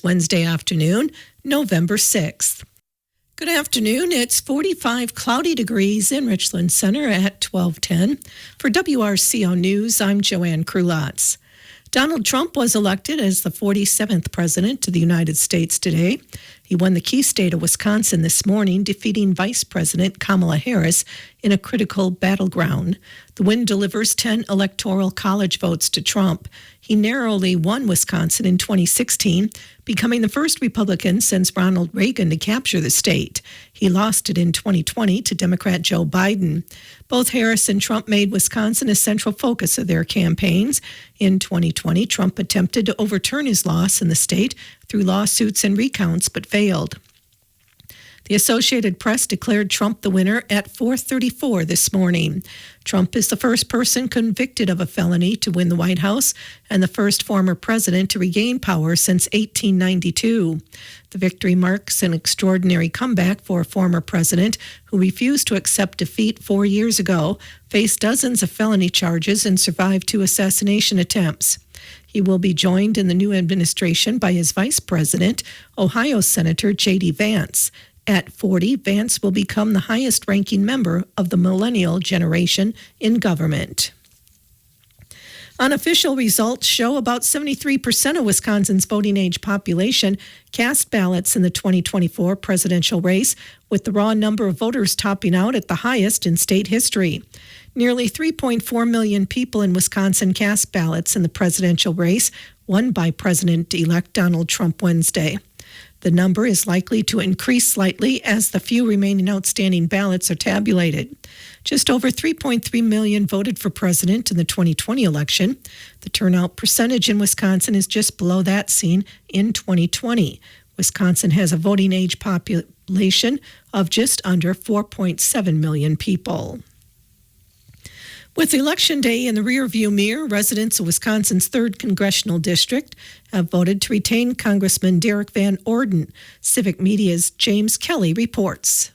Wednesday afternoon, November 6th. Good afternoon. It's 45 cloudy degrees in Richland Center at 12:10. For WRCO News, I'm Joanne Krulotz. Donald Trump was elected as the 47th president of the United States today. He won the key state of Wisconsin this morning, defeating Vice President Kamala Harris in a critical battleground. The win delivers 10 electoral college votes to Trump. He narrowly won Wisconsin in 2016, becoming the first Republican since Ronald Reagan to capture the state. He lost it in 2020 to Democrat Joe Biden. Both Harris and Trump made Wisconsin a central focus of their campaigns. In 2020, Trump attempted to overturn his loss in the state through lawsuits and recounts, but failed. The Associated Press declared Trump the winner at 4:34 this morning. Trump is the first person convicted of a felony to win the White House and the first former president to regain power since 1892. The victory marks an extraordinary comeback for a former president who refused to accept defeat 4 years ago, faced dozens of felony charges, and survived 2 assassination attempts. He will be joined in the new administration by his vice president, Ohio Senator J.D. Vance. At 40, Vance will become the highest-ranking member of the millennial generation in government. Unofficial results show about 73% of Wisconsin's voting-age population cast ballots in the 2024 presidential race, with the raw number of voters topping out at the highest in state history. Nearly 3.4 million people in Wisconsin cast ballots in the presidential race won by President-elect Donald Trump Wednesday. The number is likely to increase slightly as the few remaining outstanding ballots are tabulated. Just over 3.3 million voted for president in the 2020 election. The turnout percentage in Wisconsin is just below that seen in 2020. Wisconsin has a voting age population of just under 4.7 million people. With Election Day in the rearview mirror, residents of Wisconsin's 3rd Congressional District have voted to retain Congressman Derek Van Orden. Civic Media's James Kelly reports.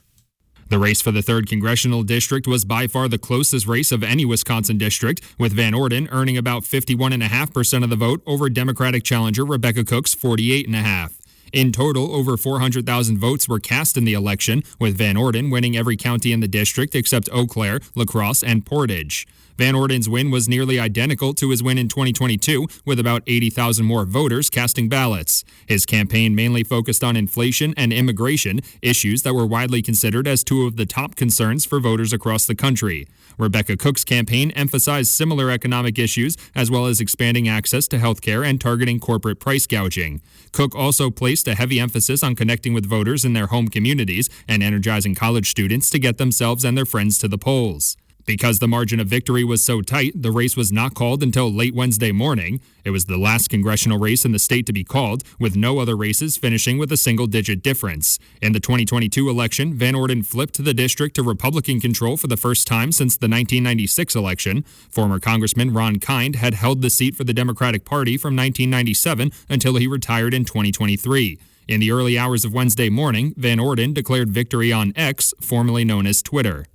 The race for the 3rd Congressional District was by far the closest race of any Wisconsin district, with Van Orden earning about 51.5% of the vote over Democratic challenger Rebecca Cook's 48.5%. In total, over 400,000 votes were cast in the election, with Van Orden winning every county in the district except Eau Claire, La Crosse, and Portage. Van Orden's win was nearly identical to his win in 2022, with about 80,000 more voters casting ballots. His campaign mainly focused on inflation and immigration, issues that were widely considered as 2 of the top concerns for voters across the country. Rebecca Cook's campaign emphasized similar economic issues, as well as expanding access to health care and targeting corporate price gouging. Cook also placed a heavy emphasis on connecting with voters in their home communities and energizing college students to get themselves and their friends to the polls. Because the margin of victory was so tight, the race was not called until late Wednesday morning. It was the last congressional race in the state to be called, with no other races finishing with a single-digit difference. In the 2022 election, Van Orden flipped the district to Republican control for the first time since the 1996 election. Former Congressman Ron Kind had held the seat for the Democratic Party from 1997 until he retired in 2023. In the early hours of Wednesday morning, Van Orden declared victory on X, formerly known as Twitter.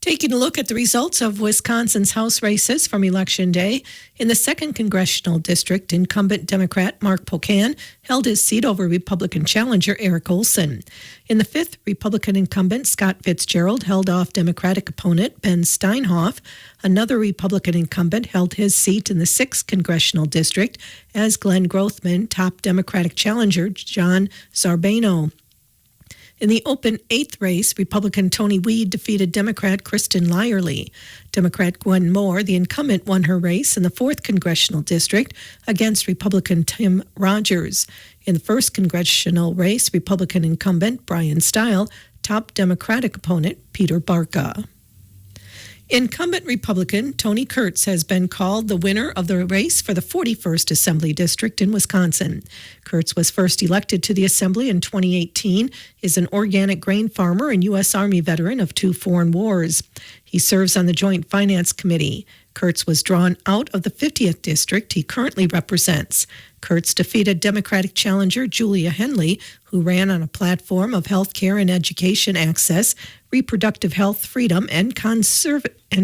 Taking a look at the results of Wisconsin's House races from Election Day, in the 2nd Congressional District, incumbent Democrat Mark Pocan held his seat over Republican challenger Eric Olson. In the 5th, Republican incumbent Scott Fitzgerald held off Democratic opponent Ben Steinhoff. Another Republican incumbent held his seat in the 6th Congressional District as Glenn Grothman topped Democratic challenger John Zarbano. In the open 8th race, Republican Tony Weed defeated Democrat Kristen Lyerly. Democrat Gwen Moore, the incumbent, won her race in the 4th Congressional District against Republican Tim Rogers. In the 1st Congressional race, Republican incumbent Brian Stile topped Democratic opponent Peter Barca. Incumbent Republican Tony Kurtz has been called the winner of the race for the 41st Assembly District in Wisconsin. Kurtz was first elected to the Assembly in 2018, is an organic grain farmer and U.S. Army veteran of 2 foreign wars. He serves on the Joint Finance Committee. Kurtz was drawn out of the 50th District he currently represents. Kurtz defeated Democratic challenger Julia Henley, who ran on a platform of health care and education access, reproductive health freedom, and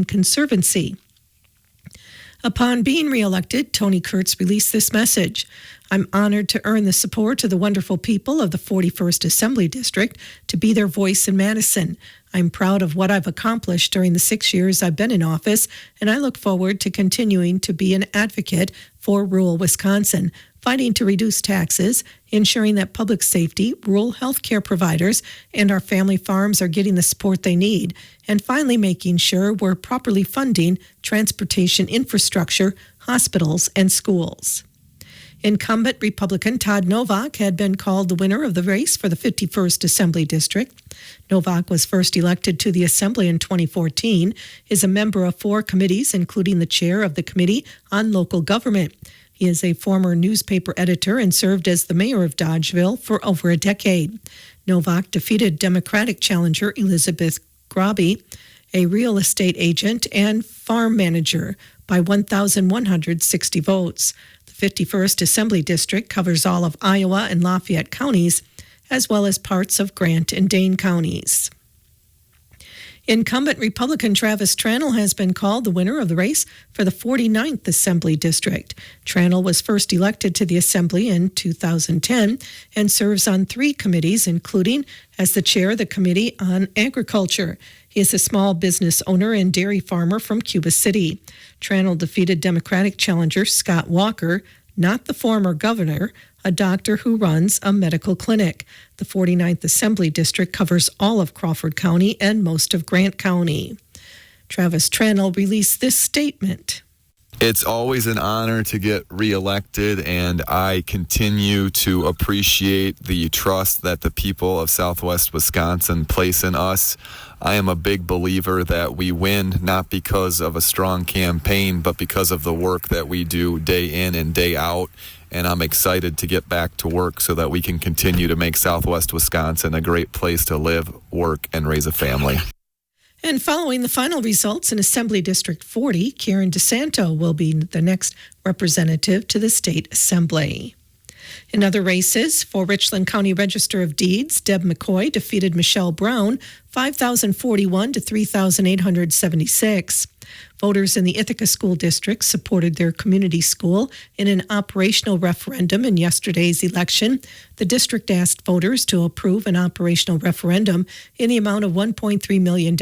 conservancy. Upon being reelected, Tony Kurtz released this message. I'm honored to earn the support of the wonderful people of the 41st Assembly District to be their voice in Madison. I'm proud of what I've accomplished during the 6 years I've been in office, and I look forward to continuing to be an advocate for rural Wisconsin, fighting to reduce taxes, ensuring that public safety, rural health care providers, and our family farms are getting the support they need, and finally making sure we're properly funding transportation infrastructure, hospitals, and schools. Incumbent Republican Todd Novak had been called the winner of the race for the 51st Assembly District. Novak was first elected to the Assembly in 2014, is a member of 4 committees, including the chair of the Committee on Local Government. He is a former newspaper editor and served as the mayor of Dodgeville for over a decade. Novak defeated Democratic challenger Elizabeth Grabe, a real estate agent and farm manager, by 1,160 votes. The 51st Assembly District covers all of Iowa and Lafayette counties, as well as parts of Grant and Dane counties. Incumbent Republican Travis Tranel has been called the winner of the race for the 49th Assembly District. Tranel was first elected to the Assembly in 2010 and serves on 3 committees, including as the chair of the Committee on Agriculture. He is a small business owner and dairy farmer from Cuba City. Tranel defeated Democratic challenger Scott Walker, not the former governor, a doctor who runs a medical clinic. The 49th Assembly District covers all of Crawford County and most of Grant County. Travis Tranel released this statement. It's always an honor to get reelected, and I continue to appreciate the trust that the people of Southwest Wisconsin place in us. I am a big believer that we win not because of a strong campaign, but because of the work that we do day in and day out. And I'm excited to get back to work so that we can continue to make Southwest Wisconsin a great place to live, work, and raise a family. And following the final results in Assembly District 40, Karen DeSanto will be the next representative to the State Assembly. In other races, for Richland County Register of Deeds, Deb McCoy defeated Michelle Brown 5,041 to 3,876. Voters in the Ithaca School District supported their community school in an operational referendum in yesterday's election. The district asked voters to approve an operational referendum in the amount of $1.3 million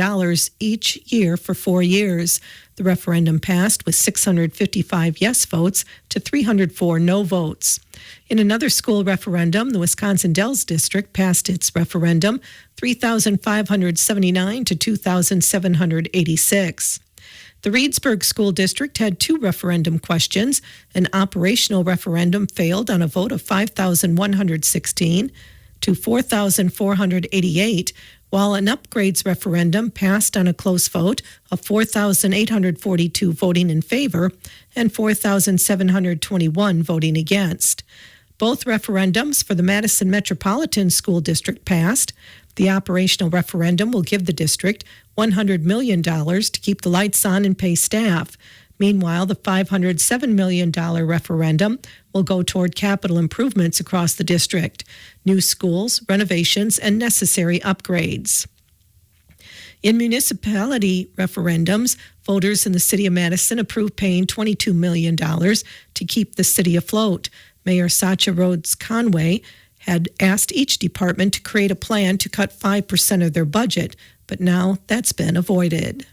each year for 4 years. The referendum passed with 655 yes votes to 304 no votes. In another school referendum, the Wisconsin Dells District passed its referendum 3,579 to 2,786. The Reedsburg School District had 2 referendum questions. An operational referendum failed on a vote of 5,116 to 4,488, while an upgrades referendum passed on a close vote of 4,842 voting in favor and 4,721 voting against. Both referendums for the Madison Metropolitan School District passed. The operational referendum will give the district $100 million to keep the lights on and pay staff. Meanwhile, the $507 million referendum will go toward capital improvements across the district, new schools, renovations, and necessary upgrades. In municipality referendums, voters in the city of Madison approved paying $22 million to keep the city afloat. Mayor Sacha Rhodes Conway had asked each department to create a plan to cut 5% of their budget, but now that's been avoided.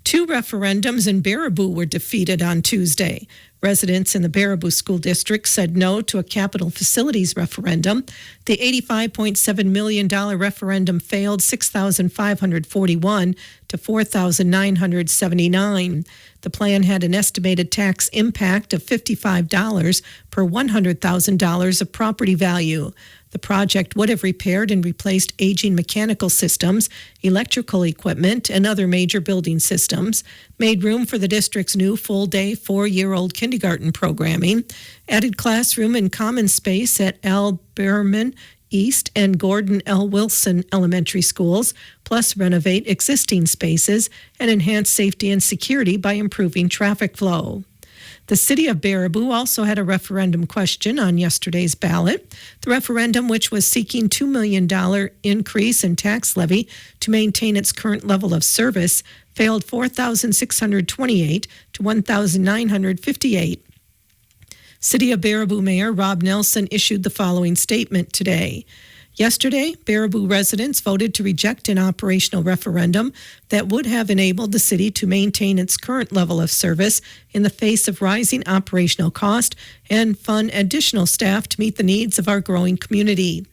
2 referendums in Baraboo were defeated on Tuesday. Residents in the Baraboo School District said no to a capital facilities referendum. The $85.7 million referendum failed 6,541 to 4,979. The plan had an estimated tax impact of $55 per $100,000 of property value. The project would have repaired and replaced aging mechanical systems, electrical equipment, and other major building systems, made room for the district's new full-day 4-year-old kindergarten programming, added classroom and common space at Al Berman East and Gordon L. Wilson elementary schools, plus renovate existing spaces and enhance safety and security by improving traffic flow. The city of Baraboo also had a referendum question on yesterday's ballot. The referendum, which was seeking $2 million increase in tax levy to maintain its current level of service, failed 4,628 to 1,958. City of Baraboo Mayor Rob Nelson issued the following statement today. Yesterday, Baraboo residents voted to reject an operational referendum that would have enabled the city to maintain its current level of service in the face of rising operational cost and fund additional staff to meet the needs of our growing community.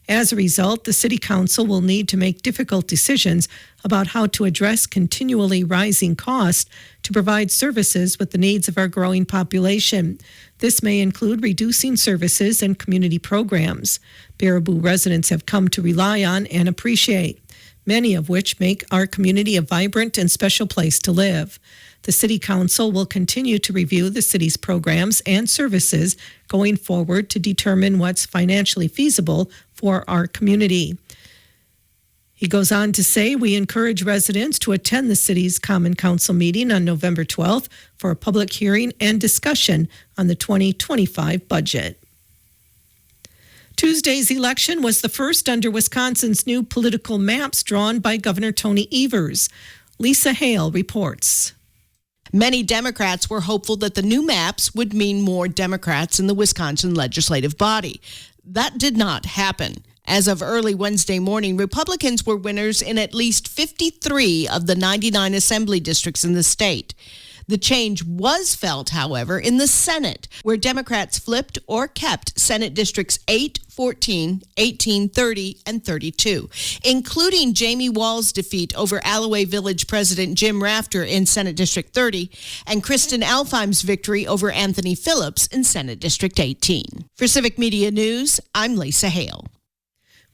As a result, the City Council will need to make difficult decisions about how to address continually rising costs to provide services with the needs of our growing population. This may include reducing services and community programs Baraboo residents have come to rely on and appreciate, many of which make our community a vibrant and special place to live. The City Council will continue to review the city's programs and services going forward to determine what's financially feasible for our community. He goes on to say, we encourage residents to attend the city's Common Council meeting on November 12th for a public hearing and discussion on the 2025 budget. Tuesday's election was the first under Wisconsin's new political maps drawn by Governor Tony Evers. Lisa Hale reports. Many Democrats were hopeful that the new maps would mean more Democrats in the Wisconsin legislative body. That did not happen. As of early Wednesday morning, Republicans were winners in at least 53 of the 99 assembly districts in the state. The change was felt, however, in the Senate, where Democrats flipped or kept Senate Districts 8, 14, 18, 30, and 32, including Jamie Wall's defeat over Alloway Village President Jim Rafter in Senate District 30, and Kristen Alfheim's victory over Anthony Phillips in Senate District 18. For Civic Media News, I'm Lisa Hale.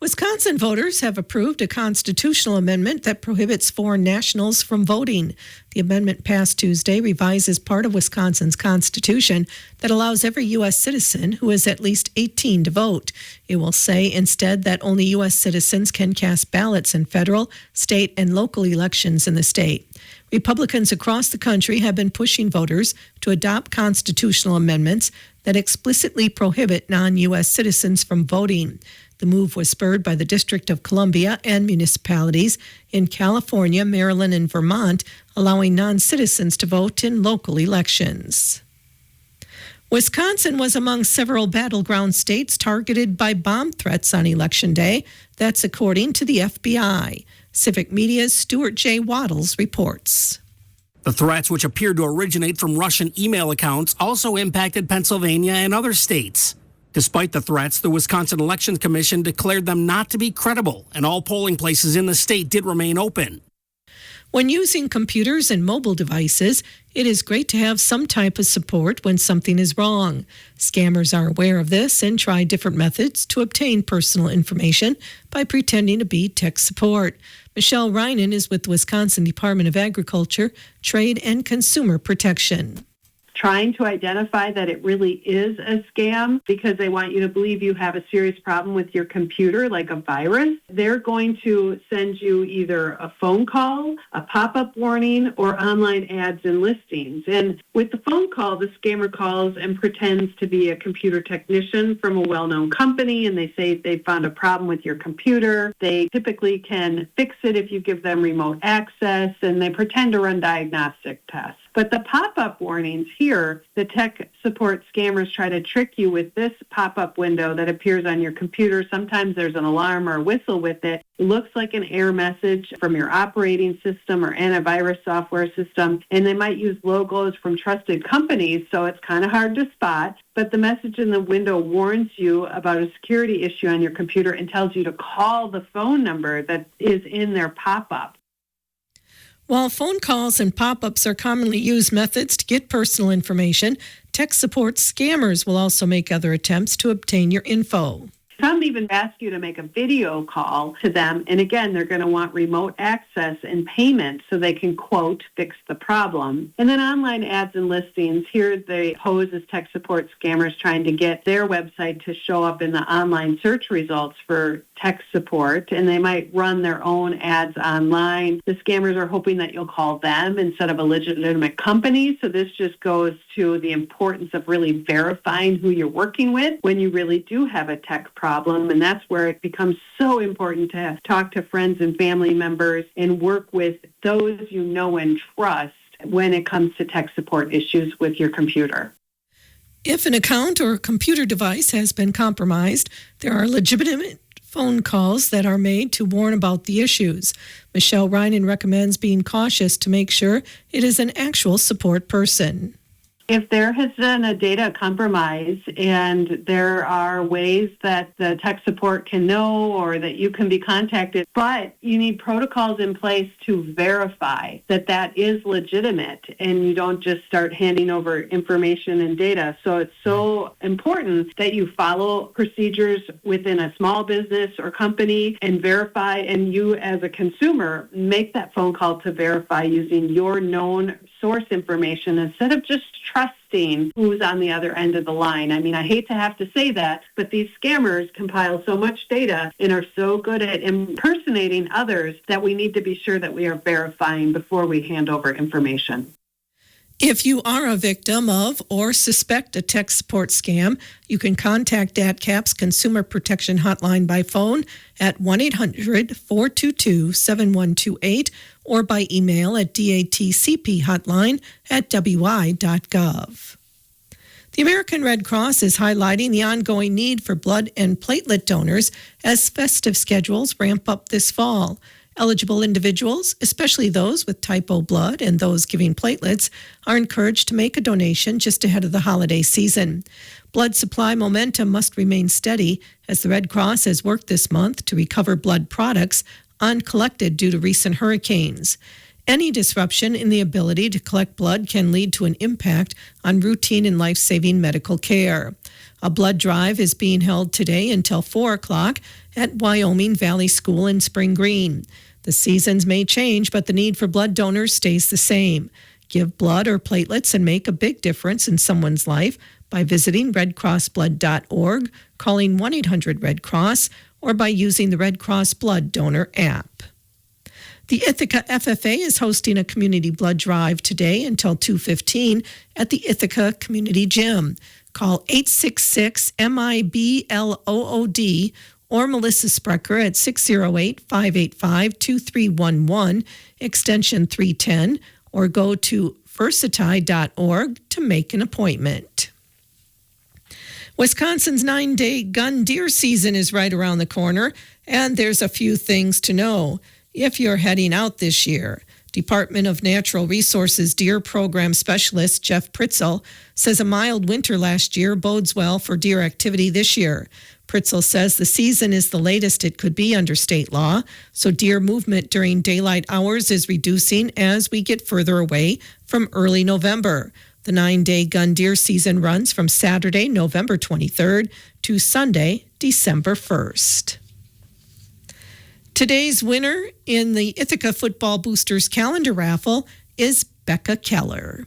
Wisconsin voters have approved a constitutional amendment that prohibits foreign nationals from voting. The amendment passed Tuesday revises part of Wisconsin's constitution that allows every U.S. citizen who is at least 18 to vote. It will say instead that only U.S. citizens can cast ballots in federal, state, and local elections in the state. Republicans across the country have been pushing voters to adopt constitutional amendments that explicitly prohibit non-U.S. citizens from voting. The move was spurred by the District of Columbia and municipalities in California, Maryland, and Vermont, allowing non-citizens to vote in local elections. Wisconsin was among several battleground states targeted by bomb threats on Election Day. That's according to the FBI. Civic Media's Stuart J. Waddles reports. The threats, which appeared to originate from Russian email accounts, also impacted Pennsylvania and other states. Despite the threats, the Wisconsin Election Commission declared them not to be credible, and all polling places in the state did remain open. When using computers and mobile devices, it is great to have some type of support when something is wrong. Scammers are aware of this and try different methods to obtain personal information by pretending to be tech support. Michelle Reinen is with the Wisconsin Department of Agriculture, Trade, and Consumer Protection. Trying to identify that it really is a scam because they want you to believe you have a serious problem with your computer, like a virus. They're going to send you either a phone call, a pop-up warning, or online ads and listings. And with the phone call, the scammer calls and pretends to be a computer technician from a well-known company, and they say they found a problem with your computer. They typically can fix it if you give them remote access, and they pretend to run diagnostic tests. But the pop-up warnings here, the tech support scammers try to trick you with this pop-up window that appears on your computer. Sometimes there's an alarm or a whistle with it. It looks like an error message from your operating system or antivirus software system, and they might use logos from trusted companies, so it's kind of hard to spot. But the message in the window warns you about a security issue on your computer and tells you to call the phone number that is in their pop-up. While phone calls and pop-ups are commonly used methods to get personal information, tech support scammers will also make other attempts to obtain your info. Some even ask you to make a video call to them, and again, they're going to want remote access and payment so they can, quote, fix the problem. And then online ads and listings, here they pose as tech support scammers trying to get their website to show up in the online search results for tech support, and they might run their own ads online. The scammers are hoping that you'll call them instead of a legitimate company, so this just goes to the importance of really verifying who you're working with when you really do have a tech problem, and that's where it becomes so important to talk to friends and family members and work with those you know and trust when it comes to tech support issues with your computer. If an account or computer device has been compromised, there are legitimate phone calls that are made to warn about the issues. Michelle Reinen recommends being cautious to make sure it is an actual support person. If there has been a data compromise and there are ways that the tech support can know or that you can be contacted, but you need protocols in place to verify that that is legitimate and you don't just start handing over information and data. So it's so important that you follow procedures within a small business or company and verify, and you as a consumer make that phone call to verify using your known source information instead of just trusting who's on the other end of the line. I mean, I hate to have to say that, but these scammers compile so much data and are so good at impersonating others that we need to be sure that we are verifying before we hand over information. If you are a victim of or suspect a tech support scam, you can contact DATCAP's Consumer Protection Hotline by phone at 1-800-422-7128 or by email at datcphotline@wi.gov. The American Red Cross is highlighting the ongoing need for blood and platelet donors as festive schedules ramp up this fall. Eligible individuals, especially those with type O blood and those giving platelets, are encouraged to make a donation just ahead of the holiday season. Blood supply momentum must remain steady as the Red Cross has worked this month to recover blood products uncollected due to recent hurricanes. Any disruption in the ability to collect blood can lead to an impact on routine and life-saving medical care. A blood drive is being held today until 4 o'clock at Wyoming Valley School in Spring Green. The seasons may change, but the need for blood donors stays the same. Give blood or platelets and make a big difference in someone's life by visiting redcrossblood.org, calling 1-800-RED-CROSS, or by using the Red Cross Blood Donor app. The Ithaca FFA is hosting a community blood drive today until 2:15 at the Ithaca Community Gym. Call 866-MIBLOOD or Melissa Sprecher at 608-585-2311, extension 310, or go to versiti.org to make an appointment. Wisconsin's 9-day gun deer season is right around the corner, and there's a few things to know if you're heading out this year. Department of Natural Resources Deer Program Specialist Jeff Pritzel says a mild winter last year bodes well for deer activity this year. Pritzel says the season is the latest it could be under state law, so deer movement during daylight hours is reducing as we get further away from early November. The 9-day gun deer season runs from Saturday, November 23rd to Sunday, December 1st. Today's winner in the Ithaca Football Boosters calendar raffle is Becca Keller.